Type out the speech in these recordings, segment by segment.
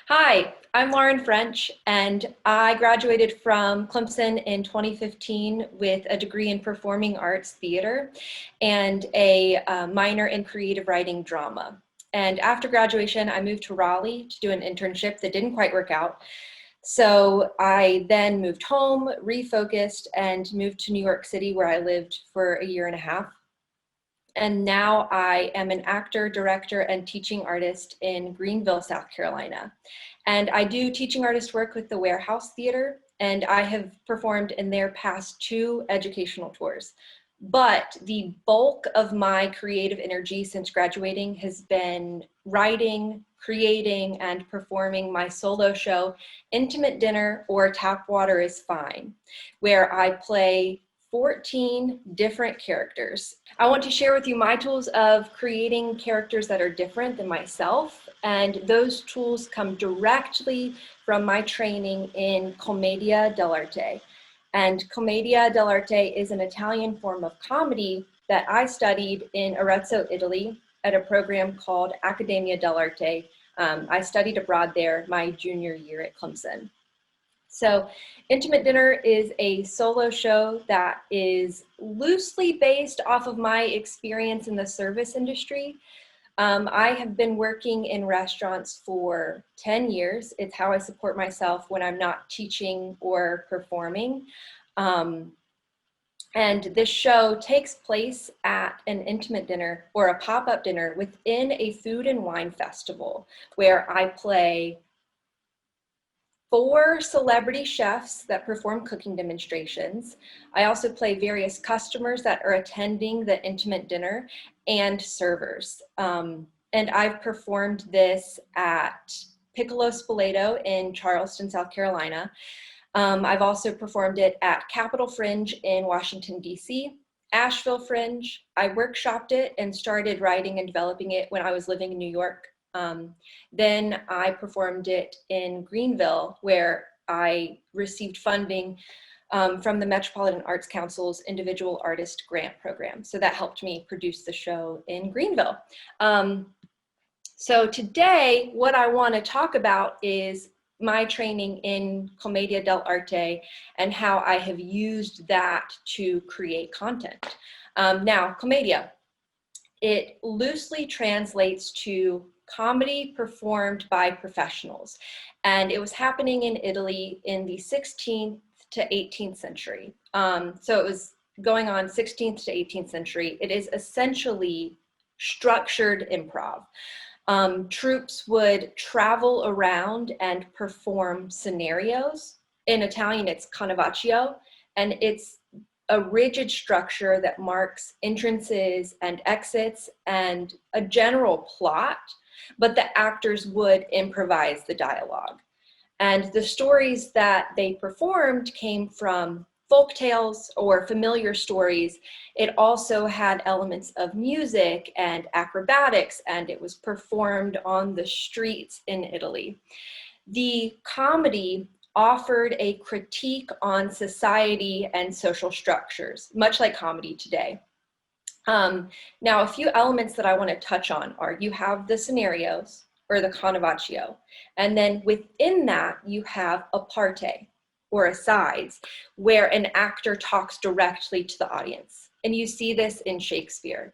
Hi, I'm Lauren French, and I graduated from Clemson in 2015 with a degree in performing arts theater and a minor in creative writing drama. And after graduation, I moved to Raleigh to do an internship that didn't quite work out. So I then moved home, refocused, and moved to New York City, where I lived for a year and a half. And now I am an actor, director, and teaching artist in Greenville, South Carolina. And I do teaching artist work with the Warehouse Theater, and I have performed in their past 2 educational tours. But the bulk of my creative energy since graduating has been writing, creating, and performing my solo show, Intimate Dinner or Tap Water is Fine, where I play 14 different characters. I want to share with you my tools of creating characters that are different than myself, and those tools come directly from my training in Commedia dell'Arte. And Commedia dell'Arte is an Italian form of comedy that I studied in Arezzo, Italy at a program called Accademia dell'Arte. I studied abroad there my junior year at Clemson. So Intimate Dinner is a solo show that is loosely based off of my experience in the service industry. I have been working in restaurants for 10 years. It's how I support myself when I'm not teaching or performing. And this show takes place at an intimate dinner or a pop-up dinner within a food and wine festival where I play 4 celebrity chefs that perform cooking demonstrations. I also play various customers that are attending the intimate dinner and servers. And I've performed this at Piccolo Spoleto in Charleston, South Carolina. I've also performed it at Capital Fringe in Washington, D.C., Asheville Fringe. I workshopped it and started writing and developing it when I was living in New York. Then I performed it in Greenville, where I received funding from the Metropolitan Arts Council's Individual Artist Grant Program. So that helped me produce the show in Greenville. So today, what I want to talk about is my training in Commedia dell'Arte and how I have used that to create content. Now, Commedia, it loosely translates to comedy performed by professionals. And it was happening in Italy in the 16th to 18th century. So it was going on 16th to 18th century. It is essentially structured improv. Troops would travel around and perform scenarios. In Italian, it's Carnavaccio, and it's a rigid structure that marks entrances and exits and a general plot, but the actors would improvise the dialogue. And the stories that they performed came from folk tales or familiar stories. It also had elements of music and acrobatics, and it was performed on the streets in Italy. The comedy offered a critique on society and social structures, much like comedy today. Now, a few elements that I want to touch on are you have the scenarios, or the Carnavaccio, and then within that you have a parte, or asides, where an actor talks directly to the audience. And you see this in Shakespeare.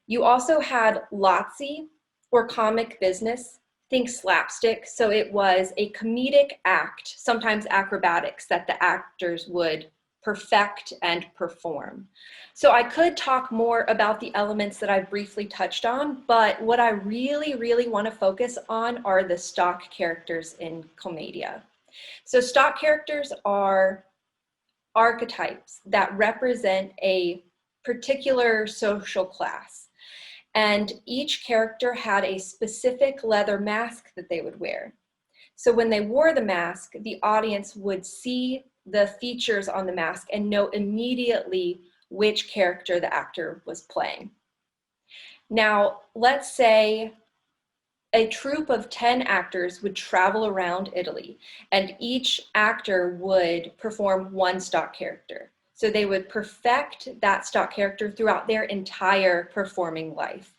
You also had lazzi, or comic business. Think slapstick. So it was a comedic act, sometimes acrobatics, that the actors would perfect and perform. So I could talk more about the elements that I've briefly touched on, but what I really want to focus on are the stock characters in Commedia. So stock characters are archetypes that represent a particular social class. And each character had a specific leather mask that they would wear. So when they wore the mask, the audience would see the features on the mask and know immediately which character the actor was playing. Now, let's say a troupe of 10 actors would travel around Italy, and each actor would perform one stock character. So they would perfect that stock character throughout their entire performing life.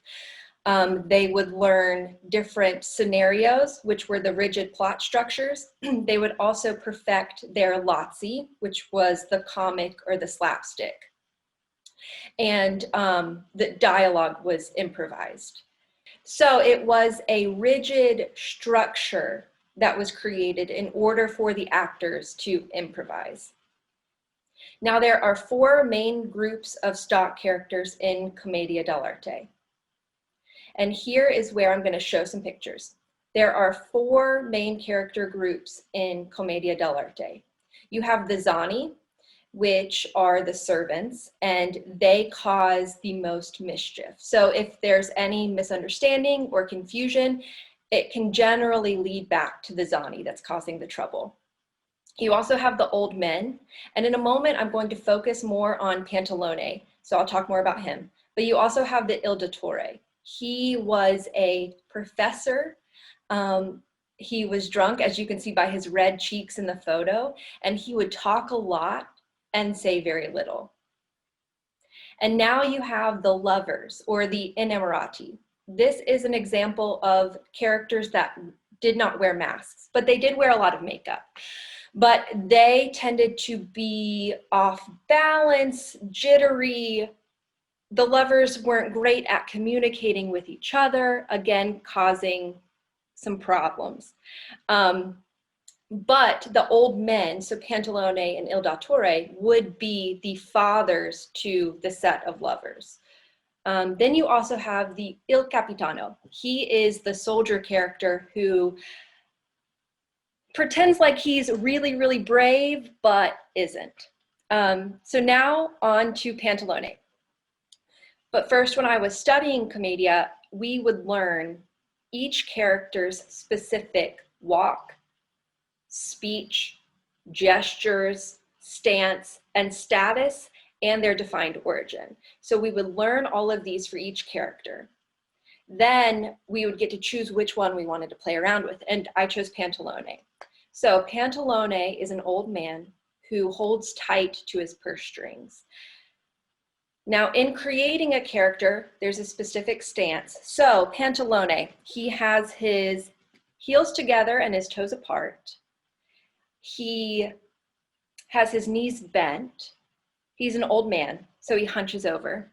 They would learn different scenarios, which were the rigid plot structures. They would also perfect their lotzi, which was the comic or the slapstick. And the dialogue was improvised. So it was a rigid structure that was created in order for the actors to improvise. Now there are 4 main groups of stock characters in Commedia dell'Arte. And here is where I'm going to show some pictures. There are 4 main character groups in Commedia dell'Arte. You have the Zani, which are the servants, and they cause the most mischief. So if there's any misunderstanding or confusion, it can generally lead back to the Zani that's causing the trouble. You also have the old men, and in a moment I'm going to focus more on Pantalone, so I'll talk more about him. But you also have the Il Dottore. He was a professor. He was drunk, as you can see by his red cheeks in the photo, and he would talk a lot and say very little. And now you have the lovers, or the innamorati. This is an example of characters that did not wear masks, but they did wear a lot of makeup. But they tended to be off balance, jittery. The lovers weren't great at communicating with each other, again, causing some problems. But the old men, so Pantalone and Il Dottore, would be the fathers to the set of lovers. Then you also have the Il Capitano. He is the soldier character who pretends like he's really, really brave, but isn't. So now on to Pantalone. But first, when I was studying Commedia, we would learn each character's specific walk, speech, gestures, stance, and status, and their defined origin. So we would learn all of these for each character. Then we would get to choose which one we wanted to play around with, and I chose Pantalone. So Pantalone is an old man who holds tight to his purse strings. Now, in creating a character, there's a specific stance. So Pantalone, he has his heels together and his toes apart. He has his knees bent. He's an old man, so he hunches over.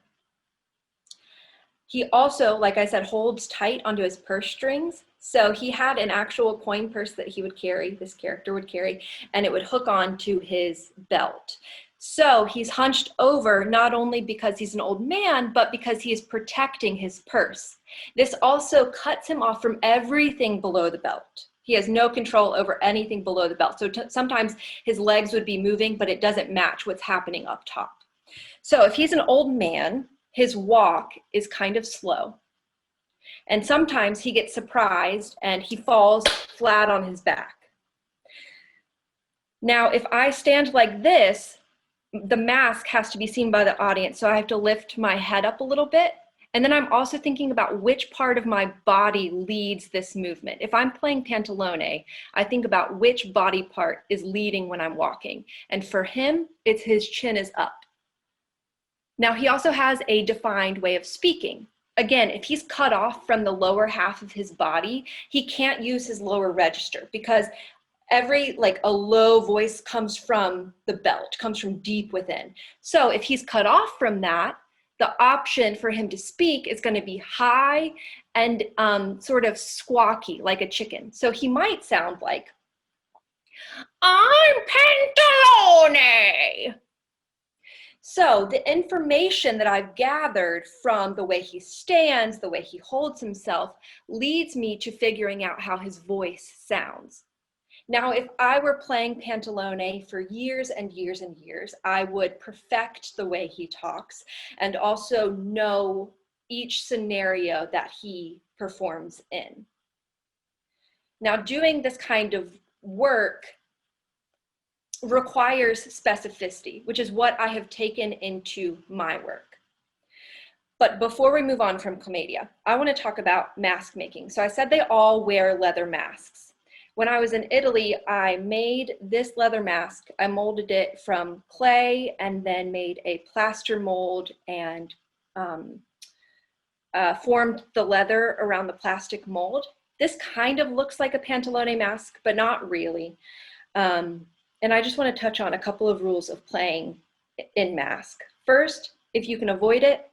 He also, like I said, holds tight onto his purse strings. So he had an actual coin purse that he would carry, this character would carry, and it would hook on to his belt. So he's hunched over not only because he's an old man, but because he is protecting his purse. This also cuts him off from everything below the belt. He has no control over anything below the belt. So sometimes his legs would be moving, but it doesn't match what's happening up top. So if he's an old man, his walk is kind of slow. And sometimes he gets surprised and he falls flat on his back. Now, if I stand like this, the mask has to be seen by the audience, so I have to lift my head up a little bit. And then I'm also thinking about which part of my body leads this movement. If I'm playing Pantalone, I think about which body part is leading when I'm walking. And for him, it's his chin is up. Now, he also has a defined way of speaking. Again, if he's cut off from the lower half of his body, he can't use his lower register because a low voice comes from the belt, comes from deep within. So if he's cut off from that, the option for him to speak is going to be high and sort of squawky, like a chicken. So he might sound like, "I'm Pantalone." So the information that I've gathered from the way he stands, the way he holds himself, leads me to figuring out how his voice sounds. Now, if I were playing Pantalone for years and years and years, I would perfect the way he talks and also know each scenario that he performs in. Now, doing this kind of work requires specificity, which is what I have taken into my work. But before we move on from Commedia, I want to talk about mask making. So I said they all wear leather masks. When I was in Italy, I made this leather mask. I molded it from clay and then made a plaster mold and formed the leather around the plastic mold. This kind of looks like a pantalone mask, but not really. And I just want to touch on a couple of rules of playing in mask. First, if you can avoid it,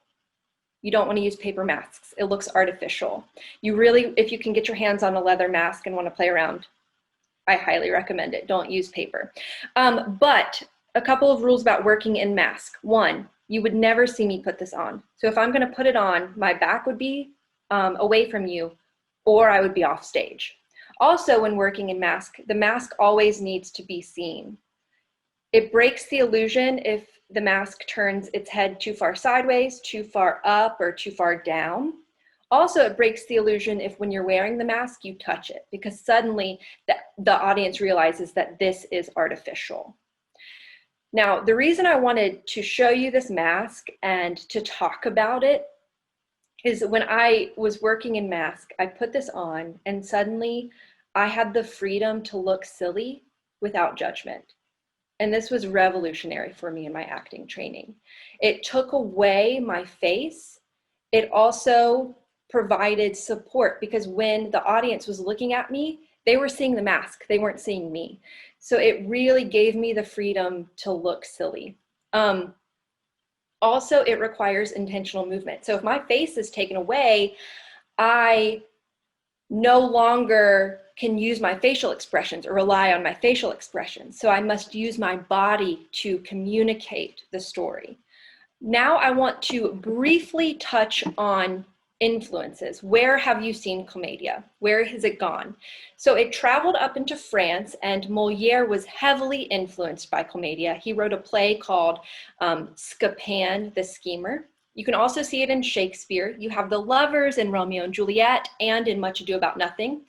you don't want to use paper masks. It looks artificial. You really, if you can get your hands on a leather mask and want to play around, I highly recommend it. Don't use paper. But a couple of rules about working in mask. One, you would never see me put this on. So if I'm going to put it on, my back would be away from you, or I would be off stage. Also, when working in mask, the mask always needs to be seen. It breaks the illusion if the mask turns its head too far sideways, too far up, or too far down. Also, it breaks the illusion if when you're wearing the mask, you touch it, because suddenly the audience realizes that this is artificial. Now, the reason I wanted to show you this mask and to talk about it is when I was working in mask, I put this on and suddenly I had the freedom to look silly without judgment. And this was revolutionary for me in my acting training. It took away my face. It also provided support, because when the audience was looking at me, they were seeing the mask, they weren't seeing me. So it really gave me the freedom to look silly. Also, it requires intentional movement. So if my face is taken away, I no longer can use my facial expressions or rely on my facial expressions. So I must use my body to communicate the story. Now I want to briefly touch on influences. Where have you seen Commedia? Where has it gone? So it traveled up into France, and Molière was heavily influenced by Commedia. He wrote a play called Scapan, the Schemer. You can also see it in Shakespeare. You have the lovers in Romeo and Juliet and in Much Ado About Nothing.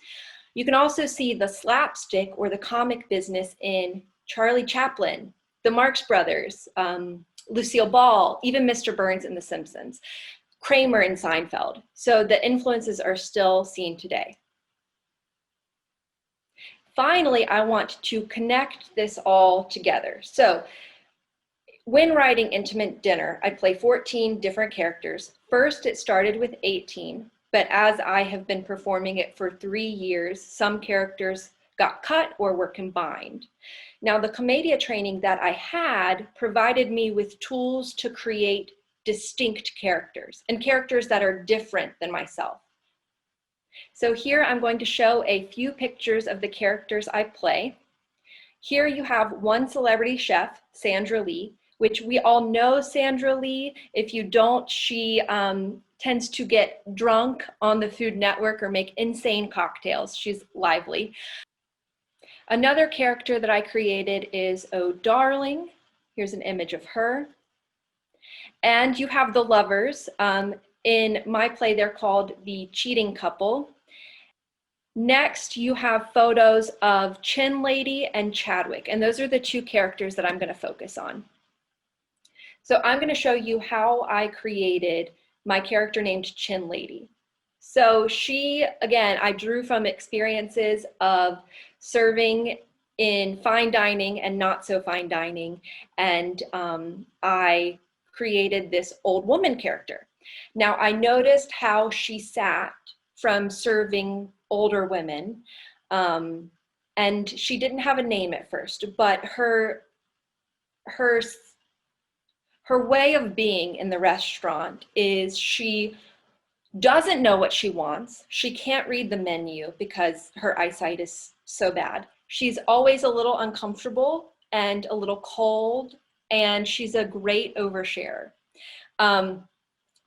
You can also see the slapstick or the comic business in Charlie Chaplin, the Marx Brothers, Lucille Ball, even Mr. Burns in The Simpsons, Kramer and Seinfeld. So the influences are still seen today. Finally, I want to connect this all together. So when writing Intimate Dinner, I play 14 different characters. First, it started with 18, but as I have been performing it for 3 years, some characters got cut or were combined. Now, the Commedia training that I had provided me with tools to create distinct characters and characters that are different than myself. So here I'm going to show a few pictures of the characters I play. Here you have one celebrity chef, Sandra Lee, which we all know Sandra Lee. If you don't, she tends to get drunk on the Food Network or make insane cocktails. She's lively. Another character that I created is Oh Darling. Here's an image of her. And you have the lovers. In my play, they're called the cheating couple. Next, you have photos of Chin Lady and Chadwick, and those are the two characters that I'm going to focus on. So I'm going to show you how I created my character named Chin Lady. So she, again, I drew from experiences of serving in fine dining and not so fine dining, and I created this old woman character. Now, I noticed how she sat from serving older women, and she didn't have a name at first, but her way of being in the restaurant is she doesn't know what she wants. She can't read the menu because her eyesight is so bad. She's always a little uncomfortable and a little cold, and she's a great oversharer.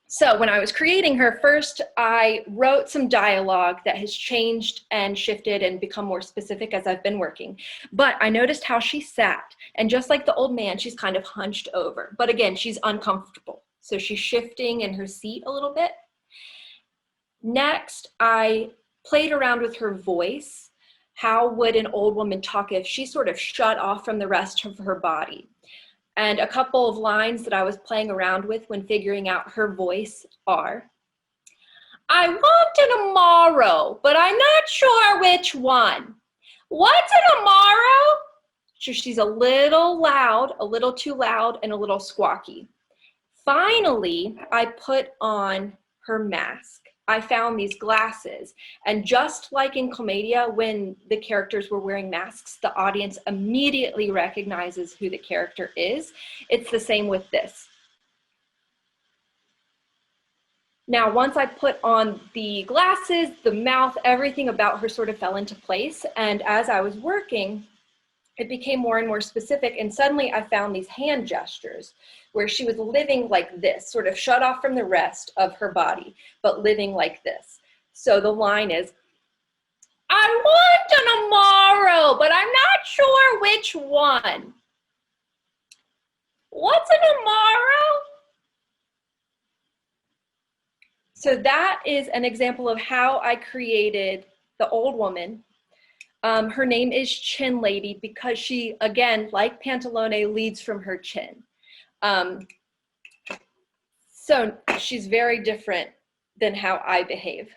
So when I was creating her, first I wrote some dialogue that has changed and shifted and become more specific as I've been working. But I noticed how she sat, and just like the old man, she's kind of hunched over. But again, she's uncomfortable. So she's shifting in her seat a little bit. Next, I played around with her voice. How would an old woman talk if she sort of shut off from the rest of her body? And a couple of lines that I was playing around with when figuring out her voice are, I want an Amaro, but I'm not sure which one. What's an Amaro? So she's a little loud, a little too loud, and a little squawky. Finally, I put on her mask. I found these glasses, and just like in Commedia, when the characters were wearing masks, the audience immediately recognizes who the character is. It's the same with this. Now, once I put on the glasses, the mouth, everything about her sort of fell into place. And as I was working, it became more and more specific. And suddenly I found these hand gestures where she was living like this, sort of shut off from the rest of her body, but living like this. So the line is, I want an Amaro, but I'm not sure which one. What's an Amaro? So that is an example of how I created the old woman. Her name is Chin Lady because she, again, like Pantalone, leads from her chin. So she's very different than how I behave.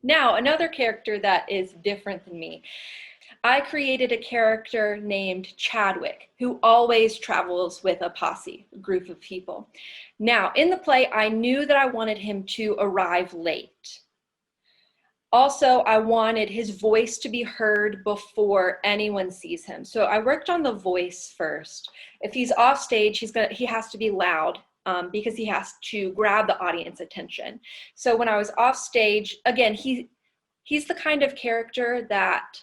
Now, another character that is different than me. I created a character named Chadwick, who always travels with a posse, a group of people. Now, in the play, I knew that I wanted him to arrive late. Also, I wanted his voice to be heard before anyone sees him. So I worked on the voice first. If he's off stage, he has to be loud because he has to grab the audience attention. So when I was off stage, again, he's the kind of character that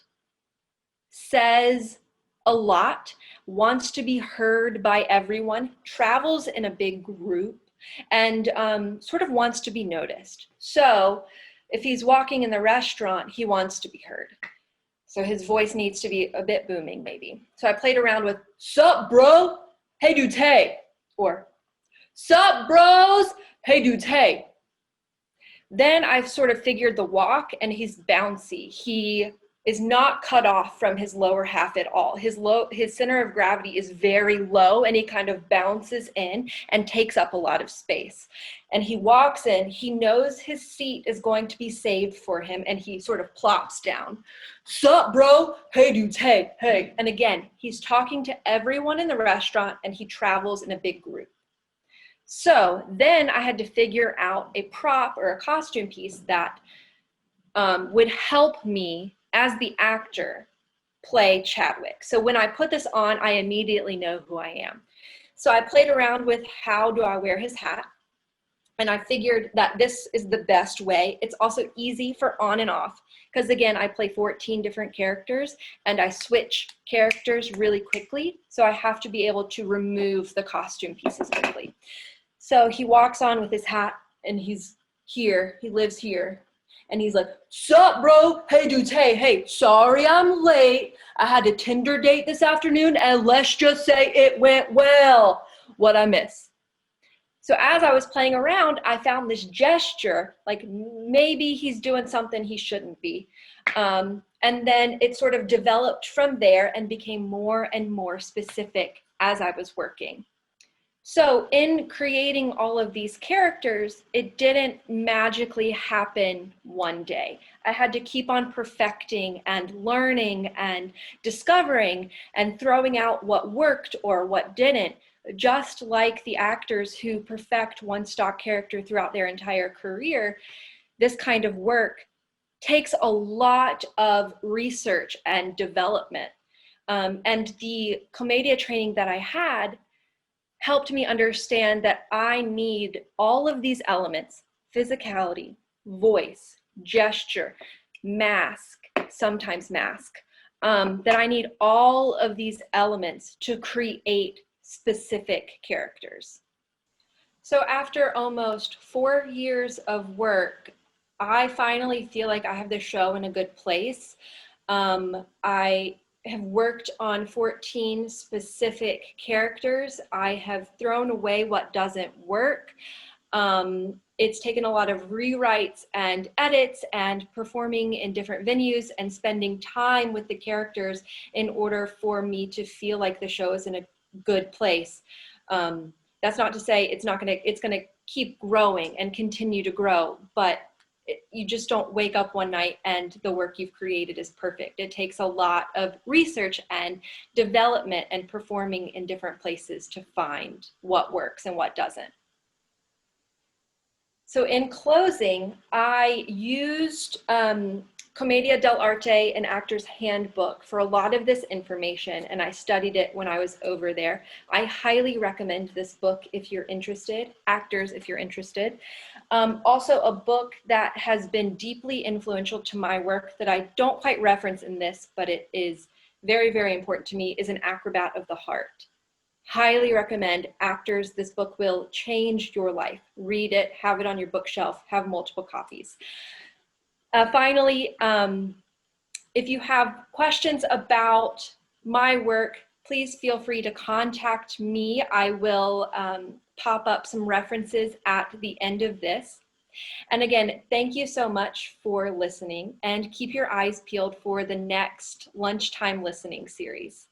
says a lot, wants to be heard by everyone, travels in a big group, and sort of wants to be noticed. So if he's walking in the restaurant, he wants to be heard. So his voice needs to be a bit booming, maybe. So I played around with, sup, bro? Hey, dude, hey. Or, sup, bros? Hey, dude, hey. Then I've sort of figured the walk, and he's bouncy. He is not cut off from his lower half at all. His center of gravity is very low, and he kind of bounces in and takes up a lot of space. And he walks in, he knows his seat is going to be saved for him, and he sort of plops down. Sup, bro? Hey, dudes, hey, hey. And again, he's talking to everyone in the restaurant, and he travels in a big group. So then I had to figure out a prop or a costume piece that would help me as the actor play Chadwick. So when I put this on, I immediately know who I am. So I played around with how do I wear his hat, and I figured that this is the best way. It's also easy for on and off because, again, I play 14 different characters and I switch characters really quickly, so I have to be able to remove the costume pieces quickly. So he walks on with his hat, and he's here, he lives here. And he's like, sup, bro? Hey, dudes, hey, hey, sorry I'm late. I had a Tinder date this afternoon, and let's just say it went well. What'd I miss? So as I was playing around, I found this gesture, like maybe he's doing something he shouldn't be. And then it sort of developed from there and became more and more specific as I was working. So in creating all of these characters, it didn't magically happen one day. I had to keep on perfecting and learning and discovering and throwing out what worked or what didn't, just like the actors who perfect one stock character throughout their entire career. This kind of work takes a lot of research and development. And the Commedia training that I had helped me understand that I need all of these elements: physicality, voice, gesture, mask, sometimes mask, that I need all of these elements to create specific characters. So after almost 4 years of work, I finally feel like I have the show in a good place. I have worked on 14 specific characters. I have thrown away what doesn't work. It's taken a lot of rewrites and edits and performing in different venues and spending time with the characters in order for me to feel like the show is in a good place. That's not to say it's gonna keep growing and continue to grow, but you just don't wake up one night and the work you've created is perfect. It takes a lot of research and development and performing in different places to find what works and what doesn't. So in closing, I used Commedia dell'Arte, an actor's handbook, for a lot of this information, and I studied it when I was over there. I highly recommend this book if you're interested, actors if you're interested. Also a book that has been deeply influential to my work that I don't quite reference in this, but it is very, very important to me, is An Acrobat of the Heart. Highly recommend. Actors, this book will change your life. Read it, have it on your bookshelf, have multiple copies. Finally, if you have questions about my work, please feel free to contact me. I will pop up some references at the end of this. And again, thank you so much for listening, and keep your eyes peeled for the next Lunchtime Listening series.